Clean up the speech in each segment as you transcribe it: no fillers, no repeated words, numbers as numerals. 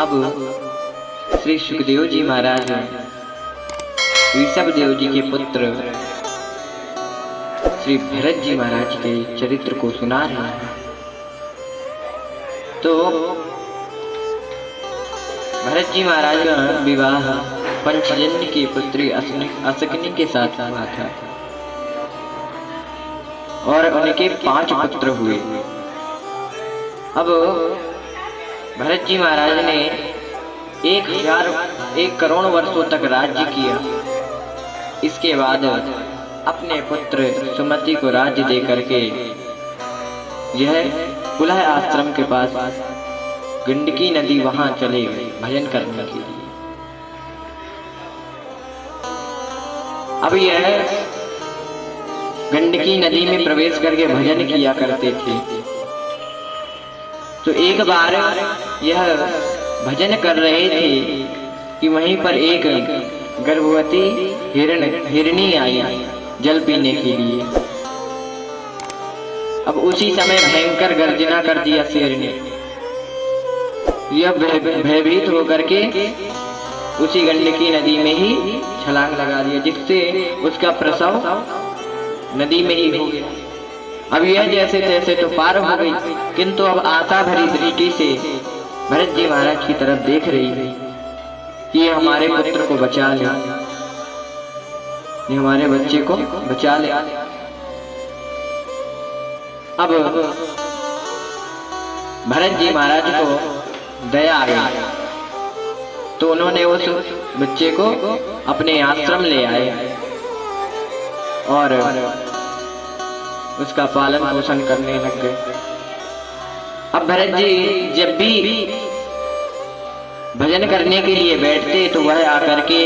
अब श्री सुखदेव जी महाराज ऋषभदेव जी के पुत्र श्री भरत जी महाराज के चरित्र को सुना रहे हैं। तो भरत जी महाराज का विवाह पंचजन्य की पुत्री असकनी के साथ हुआ था और उनके 5 पुत्र हुए। अब भरत जी महाराज ने 1 करोड़ वर्षों तक राज्य किया। इसके बाद अपने पुत्र सुमति को राज्य दे करके यह पुलह आश्रम के पास गंडकी नदी वहां चले गए भजन करने के लिए। अब यह गंडकी नदी में प्रवेश करके भजन किया करते थे। तो एक बार यह भजन कर रहे थे कि वहीं पर एक गर्भवती हिरणी आई जल पीने के लिए। अब उसी समय भयंकर गर्जना कर दिया शेर ने। यह भयभीत होकर के उसी गंडकी नदी में ही छलांग लगा दिया, जिससे उसका प्रसव नदी में ही हो गया। अब यह जैसे तैसे तो पार हो गई, किंतु अब आशा भरी दृष्टि से भरत जी महाराज की तरफ देख रही है कि हमारे पुत्र को बचा ले, हमारे बच्चे को बचा ले। अब भरत जी महाराज को दया आ गई, तो उन्होंने उस बच्चे को अपने आश्रम ले आए और उसका पालन पोषण करने लग गए। अब भरत जी जब भी भजन करने के लिए बैठते तो वह आकर के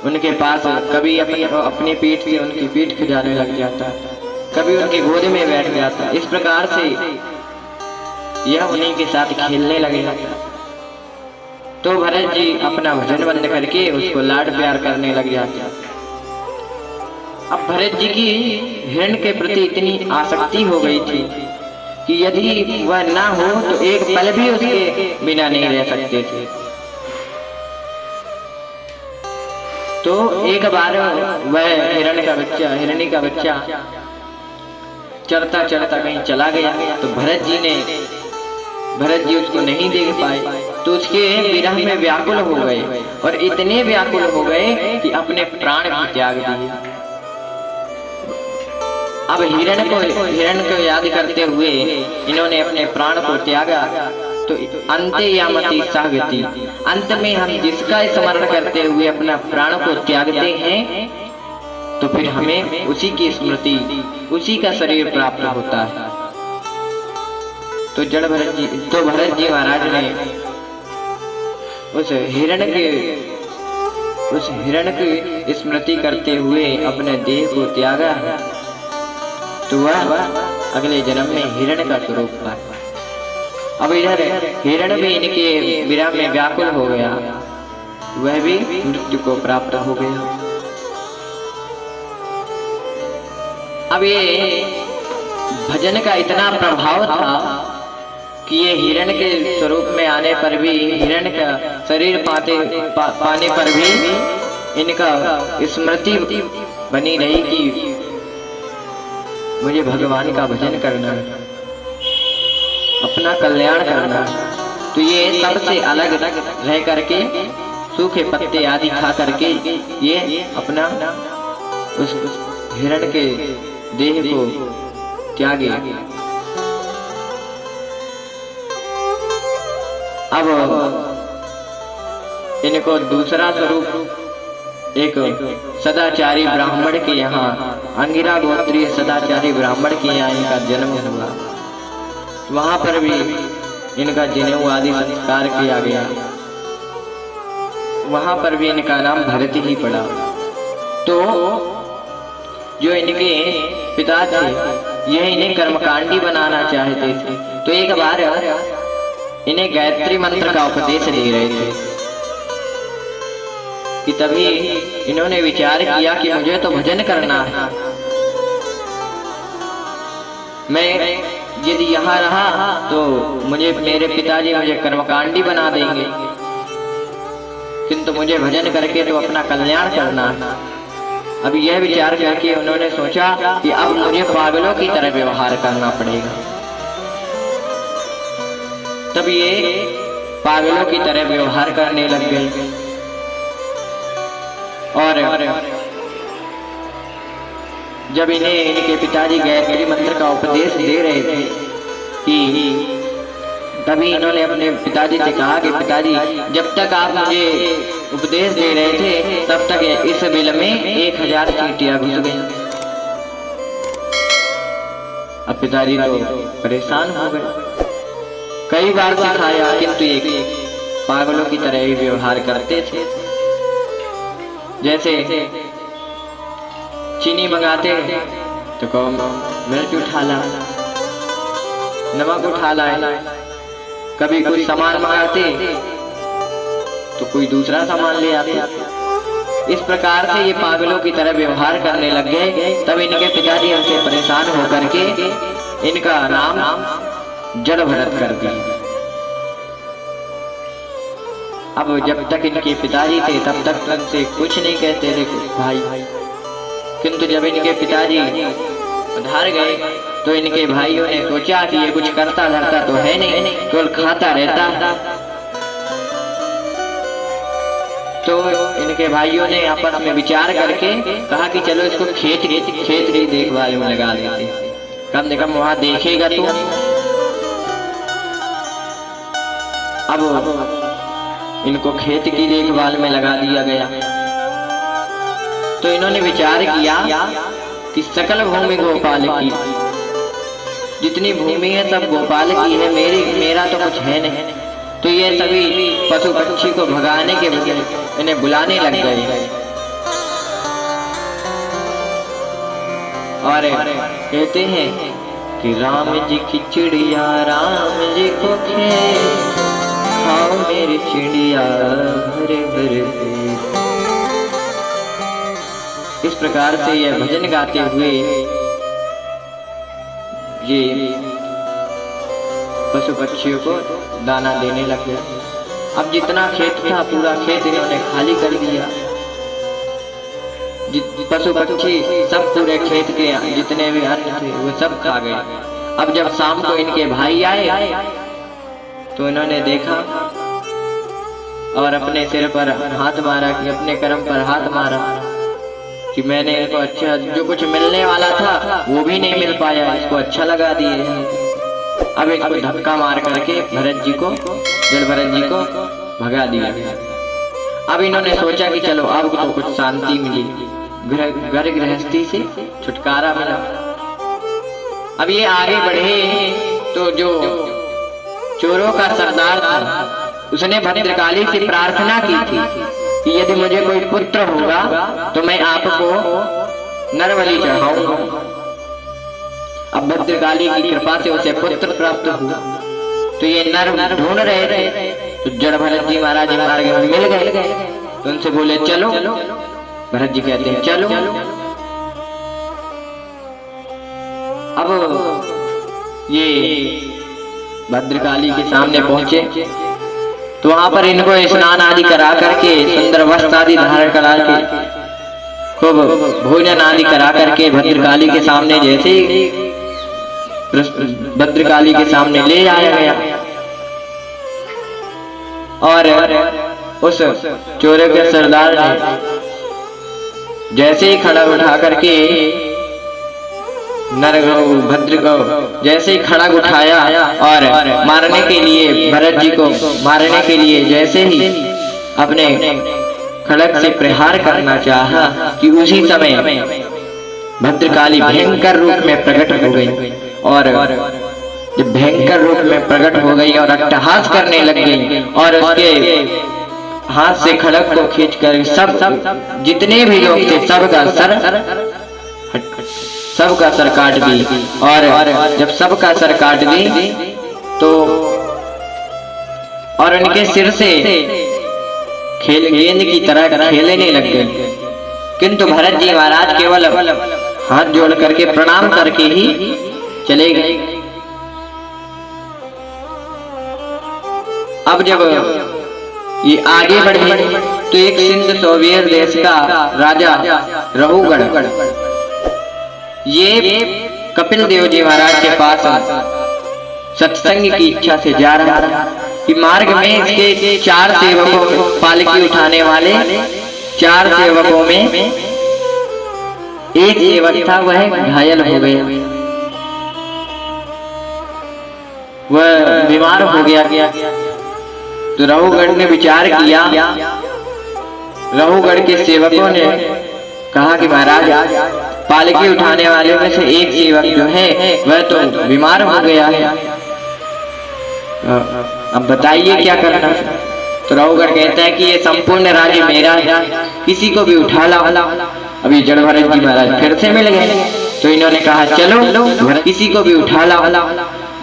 उनके पास कभी अपनी पीठ से उनकी पीठ खिजाने लग जाता, कभी उनकी गोद में बैठ जाता। इस प्रकार से यह उन्हीं के साथ खेलने लगे। तो भरत जी अपना भजन बंद करके उसको लाड प्यार करने लग जाते। अब भरत जी की हिरण के प्रति इतनी आसक्ति हो गई थी कि यदि वह ना हो तो एक पल भी उसके बिना नहीं रह सकते थे। तो एक बार वह हिरणी का बच्चा चरता चरता कहीं चला गया, तो भरत जी उसको नहीं देख पाए, तो उसके विरह में व्याकुल हो गए और इतने व्याकुल हो गए कि अपने प्राण भी त्याग दिए। अब हिरण को याद करते हुए इन्होंने अपने प्राण को त्यागा। तो अंते यामति सागति, अंत में हम जिसका स्मरण करते हुए अपना प्राण को त्यागते हैं तो फिर हमें उसी की स्मृति, उसी का शरीर प्राप्त होता है। तो भरत जी महाराज ने उस हिरण की स्मृति करते हुए अपने देह को त्यागा, तो वह अगले जन्म में हिरण का स्वरूप पाया। अब इधर हिरण भी इनके विरह में व्याकुल हो गया, वह भी मृत्यु को प्राप्त हो गया। अब ये भजन का इतना प्रभाव था कि ये हिरण के स्वरूप में आने पर भी, हिरण का शरीर पाने पर भी इनका स्मृति बनी रही कि मुझे भगवान का भजन करना, अपना कल्याण करना। तो ये सबसे अलग रह करके सूखे पत्ते आदि खा करके ये अपना उस हिरण के देह को त्यागे। अब इनको दूसरा स्वरूप एक सदाचारी ब्राह्मण के यहाँ, अंगिरा गोत्रीय सदाचारी ब्राह्मण के यहाँ इनका जन्म हुआ। वहां पर भी इनका जनेऊ आदि संस्कार किया गया। वहां पर भी इनका नाम भरत ही पड़ा। तो जो इनके पिता थे यह इन्हें कर्मकांडी बनाना चाहते थे। तो एक बार इन्हें गायत्री मंत्र का उपदेश दे रहे थे कि तभी इन्होंने विचार किया कि मुझे तो भजन करना है, मैं यदि यहाँ रहा तो मेरे पिताजी मुझे कर्मकांडी बना देंगे, किंतु मुझे भजन करके तो अपना कल्याण करना है। अब यह विचार करके उन्होंने सोचा कि अब मुझे पागलों की तरह व्यवहार करना पड़ेगा। तब ये पागलों की तरह व्यवहार करने लग गए और जब इनके पिताजी गायत्री मंत्र का उपदेश दे रहे थे कि तभी इन्होंने अपने पिताजी से कहा कि पिताजी, जब तक आप मुझे उपदेश दे रहे थे तब तक इस बिल में 1000 चींटियां घुस गई। अब पिताजी तो परेशान हो गए। कई बार सिखाया किंतु एक पागलों की तरह ही व्यवहार करते थे। जैसे चीनी मंगाते तो कहो मिर्च उठा ला, नमक उठा लाए। कभी कोई सामान मंगाते तो कोई दूसरा सामान ले आते। इस प्रकार से ये पागलों की तरह व्यवहार करने लग गए। तब इनके पिताजी उनसे परेशान होकर के इनका नाम जड़ भरत कर दिया। अब जब तक इनके पिताजी थे तब तक उनसे कुछ नहीं कहते थे भाई, किंतु जब इनके पिताजी उधार गए तो इनके भाइयों ने सोचा कि ये कुछ करता धरता तो है नहीं, केवल खाता रहता। तो इनके भाइयों ने आपस में विचार करके कहा कि चलो इसको खेत की देखभाल में लगा देते, कम से कम वहां देखेगा तो। अब इनको खेत की देखभाल में लगा दिया गया। तो इन्होंने विचार किया कि सकल भूमि गोपाल की, जितनी भूमि है सब गोपाल की है, मेरा तो कुछ है नहीं। तो ये सभी पशु पक्षी को भगाने के बजाय इन्हें बुलाने लग गए और कहते हैं कि राम जी की चिड़िया राम जी को खेत, खाओ मेरी चिड़िया भरे भरे पेट। इस प्रकार से यह भजन गाते हुए ये पशु पक्षियों को दाना देने लगे। अब जितना खेत था पूरा खेत इन्होंने खाली कर दिया। पशु पक्षी सब पूरे खेत के जितने भी अन्न थे वो सब खा गए। अब जब शाम को इनके भाई आए तो इन्होंने देखा और अपने सिर पर हाथ मारा कि अपने कर्म पर हाथ मारा कि मैंने इनको अच्छा, जो कुछ मिलने वाला था वो भी नहीं मिल पाया, इसको अच्छा लगा दिए। अब इसको धक्का मार करके भरत जी को, जल भरत जी को भगा दिया। अब इन्होंने सोचा कि चलो अब तो कुछ शांति मिली, घर गृहस्थी से छुटकारा मिला। अब ये आगे बढ़े तो जो चोरों का सरदार था उसने भद्रकाली से प्रार्थना की थी कि यदि मुझे कोई पुत्र होगा तो मैं आपको नरबलि चढ़ाऊंगा। अब भद्रकाली की कृपा से उसे पुत्र प्राप्त हुआ। तो ये नर ढूंढ रहे थे तो जड़ भरत जी महाराज मार्ग में मिल गए। तो उनसे बोले चलो। भरत जी कहते हैं चलो। अब ये भद्रकाली के सामने पहुंचे तो वहां पर इनको स्नान आदि करा करके, सुंदर वस्त्र आदि धारण करा के, खूब भोजन आदि करा करके भद्रकाली के सामने, जैसे भद्रकाली के सामने ले जाया गया और उस चोरों के सरदार ने जैसे ही खड़ा उठा करके भद्र को जैसे ही खड़ा उठाया और मारने के लिए, भरत जी को मारने के लिए जैसे ही अपने खड़ग से प्रहार करना चाहा कि उसी समय भद्रकाली भयंकर रूप में प्रकट हो गई। और जब भयंकर रूप में प्रकट हो गई और अट्टहास करने लग गई और उसके हाथ से खड़ग को खींचकर सब जितने भी लोग थे सबका सर काट दी। और जब सबका सर काट दी तो और उनके सिर से गेंद की तरह खेलने लग गए। किंतु भरत जी महाराज केवल हाथ जोड़ करके प्रणाम करके ही चले गए। अब जब ये आगे बढ़े तो एक सिंध सोवियर देश का राजा रहुगढ़ ये कपिल देव जी महाराज के पास सत्संग की इच्छा से जा रहा था कि मार्ग में इसके 4 सेवकों, पालकी उठाने वाले 4 सेवकों में एक सेवक था, वह घायल हो गया, वह बीमार हो गया। तो रहुगढ़ ने विचार किया, रहुगढ़ के सेवकों ने कहा कि महाराज पालकी उठाने वाले में से एक सेवक जो है वह तो बीमार हो गया है, अब बताइए क्या करना। तो रहुगढ़ कहता है कि ये संपूर्ण राज्य मेरा है, किसी को भी उठा लाओ। अभी जड़ भरत जी महाराज फिर से मिल गए, तो इन्होंने कहा चलो किसी को भी उठा लाओ।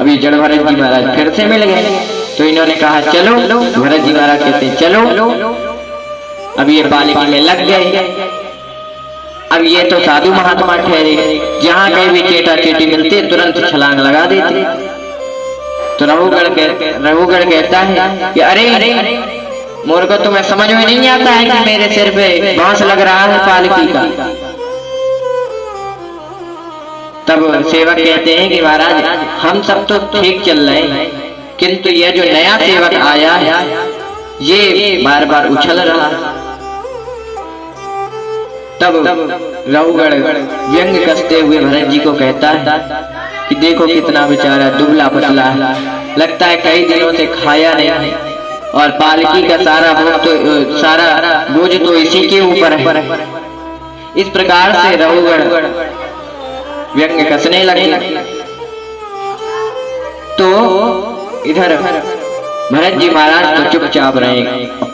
अभी जड़ भरत जी महाराज फिर से मिल गए, तो इन्होंने कहा चलो। भरत जी महाराज कहते हैं चलो। अब ये पालकी में लग गए। अब ये तो साधु महात्मा ठहरे, जहाँ कहीं भी चेटा चेटी मिलते तुरंत छलांग लगा देते। तो रहुगढ़ कहता है कि अरे मोर को तुम्हें समझ में नहीं आता है कि मेरे सिर पे बांस लग रहा है पालकी का। तब सेवक कहते हैं कि महाराज हम सब तो ठीक चल रहे हैं, किंतु यह जो नया सेवक आया है ये बार बार उछल रहा है। तब रहुगढ़ व्यंग कसते हुए भरत जी को कहता है कि देखो कितना बेचारा दुबला पतला है, लगता है कई दिनों से खाया नहीं, और पालकी का सारा बोझ तो इसी के ऊपर है। इस प्रकार से रहुगढ़ व्यंग कसने लगे। तो इधर भरत जी महाराज तो चुपचाप रहे,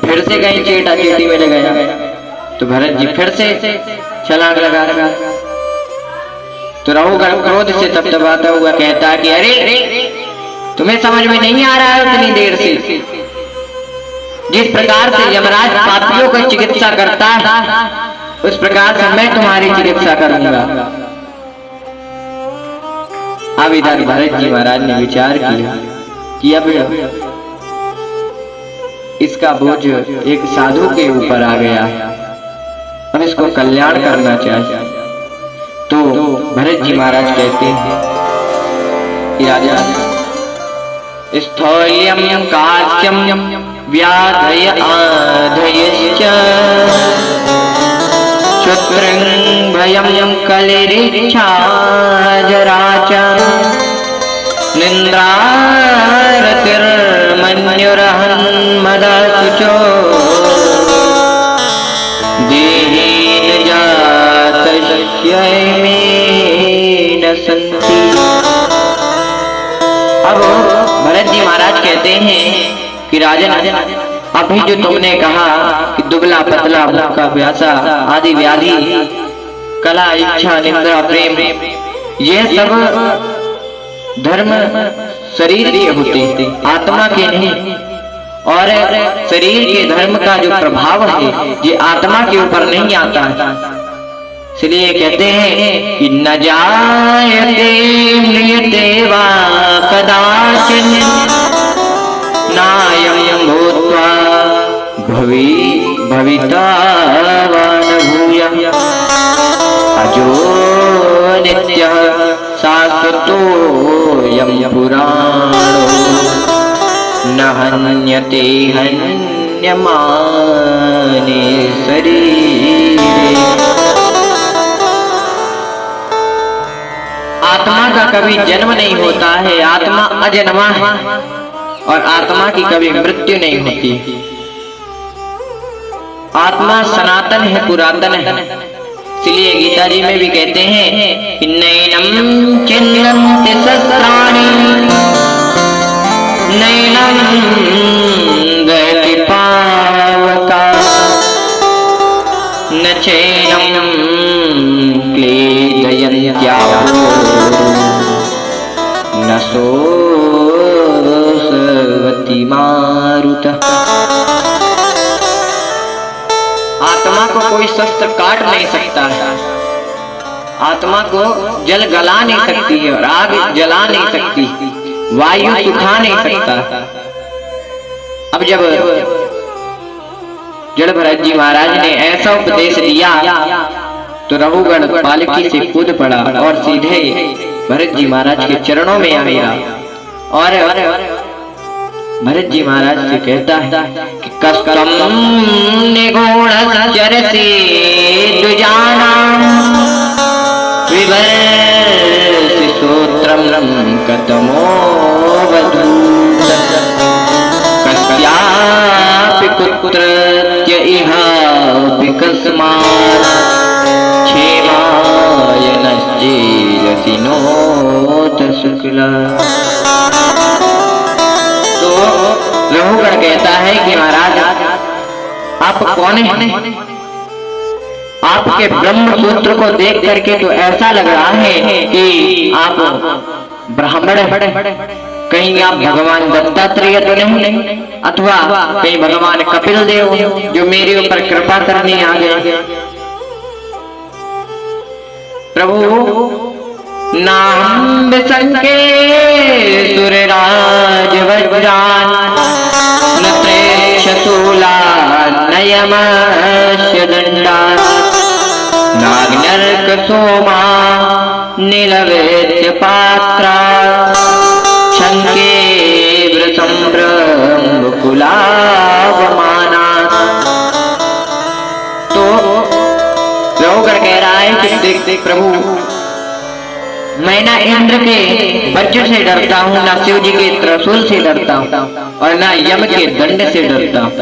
फिर से कहीं चेटा चेटी में लग गया। तो भरत जी फिर से छलांग लगा। तो रहुगढ़ क्रोध से तपतपाता हुआ कहता है कि अरे तुम्हें समझ में नहीं आ रहा है उतनी देर से, जिस प्रकार से यमराज पापियों की चिकित्सा करता है उस प्रकार से मैं तुम्हारी चिकित्सा करूंगा। अब इधर भरत जी महाराज ने विचार किया कि अब इसका बोझ एक साधु के ऊपर आ गया, अब इसको कल्याण करना चाहिए। तो भरत जी महाराज कहते हैं कि राजा स्थौल्यम काश्यम व्याधय आधयश्च क्षुत्रं भयं कलिरिच्छा जरा च निन्द्रारतिर्मन्युरहन् मदसुचो देहेन जातस्य न सन्ति। अब भरत जी महाराज कहते हैं कि राजन अभी जो तुमने कहा कि दुबला पतला भूखा प्यासा आदि व्याधि कला इच्छा निंद्रा प्रेम ये सब धर्म शरीर के होते आत्मा के नहीं, और शरीर के धर्म का जो प्रभाव है ये आत्मा के ऊपर नहीं आता है। इसलिए कहते हैं कि न जायते म्रियते वा कदाचिन नायं भूत्वा भविता वा न भूयः अजो नित्यः शाश्वतोऽयं पुराणो न हन्यते हन्यमाने शरीरे। आत्मा का कभी जन्म नहीं होता है, आत्मा अजन्मा है, और आत्मा की कभी मृत्यु नहीं होती। आत्मा सनातन है, पुरातन है। इसलिए गीता जी में भी कहते हैं कि नैनम चिन्नन्ति शस्त्राणि नैनम दहति पावका न चैनम क्लेदयन्त्याहो न सोऽसवति मारुतः। आत्मा को कोई शस्त्र काट नहीं सकता है, आत्मा को जल गला नहीं सकती है और आग जला नहीं सकती, वायु सुखा नहीं सकता। अब जब जड़ भरत जी महाराज ने ऐसा उपदेश दिया तो रघुगण पालकी से कूद पड़ा और सीधे भरत जी महाराज के चरणों में आया और भरत जी महाराज से कहता है कि कस्तम निगुण चरसी दुजाना विवर्षि सूत्रम कतमो वधूत कस्यापि कुत्रत्य इहा विकस्मात् क्षेमाय नश्चेयसि नोत शुक्ला। तो रघुगण कहता है कि महाराज आप कौन हैं? आपके ब्रह्म सूत्र को देख करके तो ऐसा लग रहा है कि आप ब्राह्मण हैं। कहीं आप भगवान दत्तात्रेय तो नहीं, अथवा कहीं भगवान कपिल देव जो मेरे ऊपर कृपा करने आ गए। प्रभु नाम संके सुरराज वज्रान न प्रेक्ष शूला नयमस्य दंडा नाग्नर्क सोमा नीलवेद्य पात्रा शंके व्रसंभ्रम कुलावमाना। तो रघुगण कह रहा है कि देख देख प्रभु, मैं ना इंद्र के वज्र से डरता हूँ, ना शिव जी के त्रिशूल से डरता हूँ और ना यम के दंड से डरता हूँ।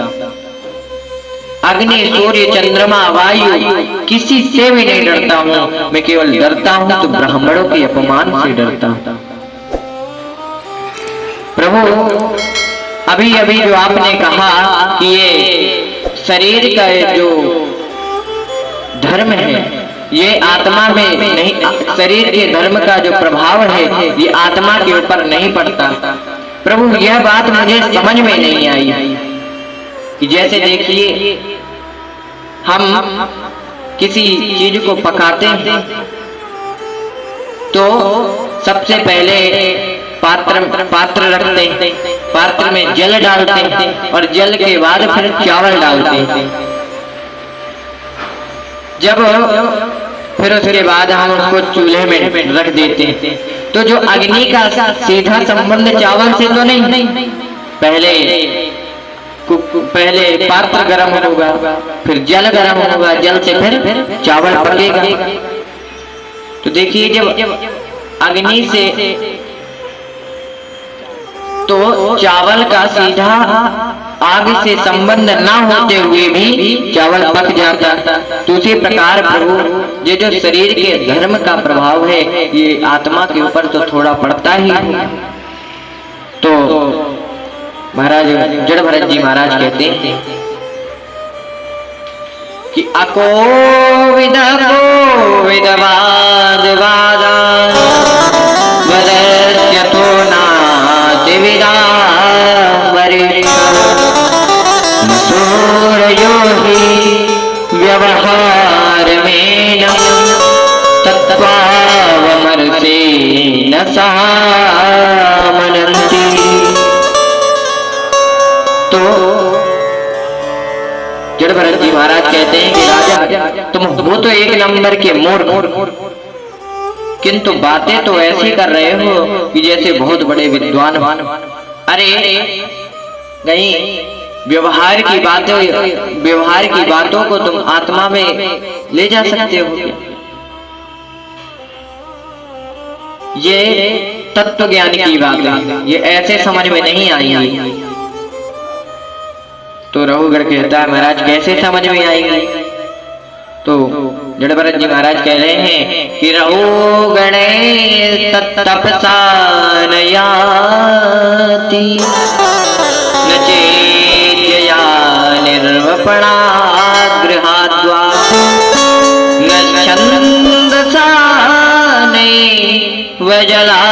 अग्नि सूर्य चंद्रमा वायु किसी से भी नहीं डरता हूँ। मैं केवल डरता हूँ तो ब्राह्मणों के अपमान से डरता हूँ। प्रभु अभी अभी जो आपने कहा कि ये शरीर का जो धर्म है ये आत्मा में नहीं, शरीर के धर्म का जो प्रभाव है ये आत्मा के ऊपर नहीं पड़ता। प्रभु यह बात मुझे समझ में नहीं आई कि जैसे देखिए हम किसी चीज को पकाते हैं तो सबसे पहले पात्र रखते हैं, पात्र में जल डालते हैं और जल के बाद फिर चावल डालते हैं। जब फिर उसके बाद हम उसको चूल्हे में रख देते हैं तो जो अग्नि का सीधा संबंध चावल से तो नहीं, पहले पात्र गर्म होगा, फिर जल गर्म होगा, जल से फिर चावल पकेगा। तो देखिए जब अग्नि से तो चावल का सीधा आग से संबंध ना होते हुए भी चावल पक जाता। तो उसी प्रकार प्रभु ये जो शरीर के धर्म का प्रभाव है ये आत्मा के ऊपर तो थोड़ा पड़ता ही है। तो महाराज जड़ भरत जी महाराज कहते हैं कि अकोविद कोविद वाद वादा वदस्यतो नाति विदा सूर्यो ही व्यवहार में तत्त्वावमर्षे न सामनन्ति। तो जड़ भरत जी महाराज कहते हैं कि राजा तुम हो तो एक नंबर के मूर्ख, किंतु बातें तो ऐसी कर रहे हो कि जैसे बहुत बड़े विद्वान। अरे नहीं, व्यवहार की बातों को तुम आत्मा में ले जा सकते हो। ये तत्व ज्ञान की बात है, ये ऐसे समझ में नहीं आई। तो रघुगण कहता है महाराज कैसे समझ में आएगी? तो जड़ भरत जी महाराज कह रहे हैं कि रघुगणे तपसा न याति न चेत्यया निर्वपणा गृहाद्वा न छन्दसा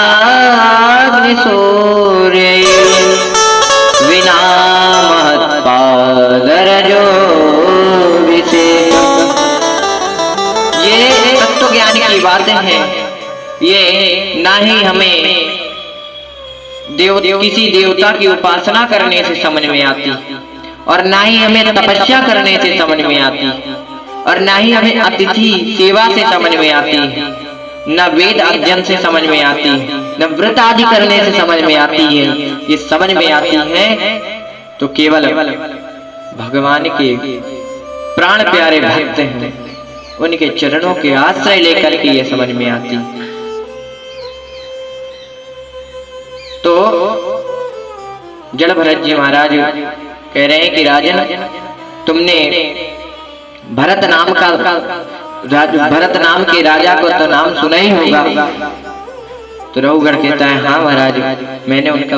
वजलाग्नि सूर्य विना महत्पादरजो विशेष। ये तत्व ज्ञान की बातें हैं, ये ना ही हमें किसी देवता की उपासना करने से समझ में आती, और ना ही हमें तपस्या करने से समझ में आती, और ना ही हमें अतिथि सेवा से समझ में आती, न वेद अध्ययन से समझ में आती, न व्रत आदि करने से समझ में आती है। ये समझ में आती है तो केवल भगवान के प्राण प्यारे भक्त हैं, उनके चरणों के आश्रय लेकर के ये समझ में आती। तो जड़ भरत जी महाराज कह रहे हैं कि राजन, तुमने भरत नाम के राजा को तो नाम सुना ही होगा। तो रघुगढ़ कहता है, हाँ महाराज, मैंने उनका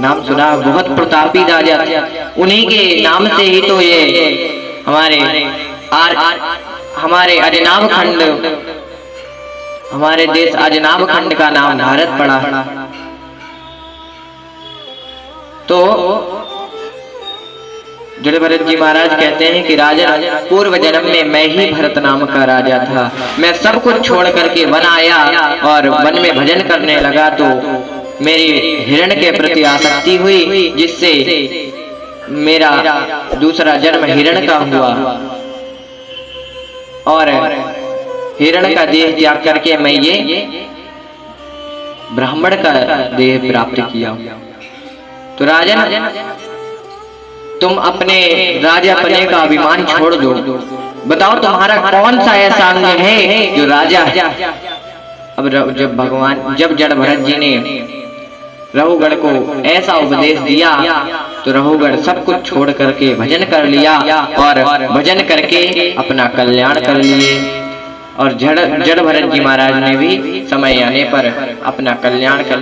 नाम सुना, बहुत प्रतापी राजा थे, उन्हीं के नाम से ही तो ये हमारे अजनाभ खंड, हमारे देश अजनाभ खंड का नाम भारत पड़ा। तो जड़ भरत जी महाराज कहते हैं कि राजन, पूर्व जन्म में मैं ही भरत नाम का राजा था। मैं सब कुछ छोड़ करके वन आया और वन में भजन करने लगा, तो मेरी हिरण के प्रति आसक्ति हुई, जिससे मेरा दूसरा जन्म हिरण का हुआ, और हिरण का देह त्याग करके मैं ये ब्राह्मण का देह प्राप्त किया। तो राजन, तुम अपने राजा पने का अभिमान छोड़ दो, बताओ तुम्हारा कौन सा ऐसा अंग है जो राजा है। अब जब जड़ भरत जी ने रघुगढ़ को ऐसा उपदेश दिया, तो रघुगढ़ सब कुछ छोड़ करके भजन कर लिया, और भजन करके अपना कल्याण कर लिए। और जड़ भरत जी महाराज ने भी समय आने पर अपना कल्याण कर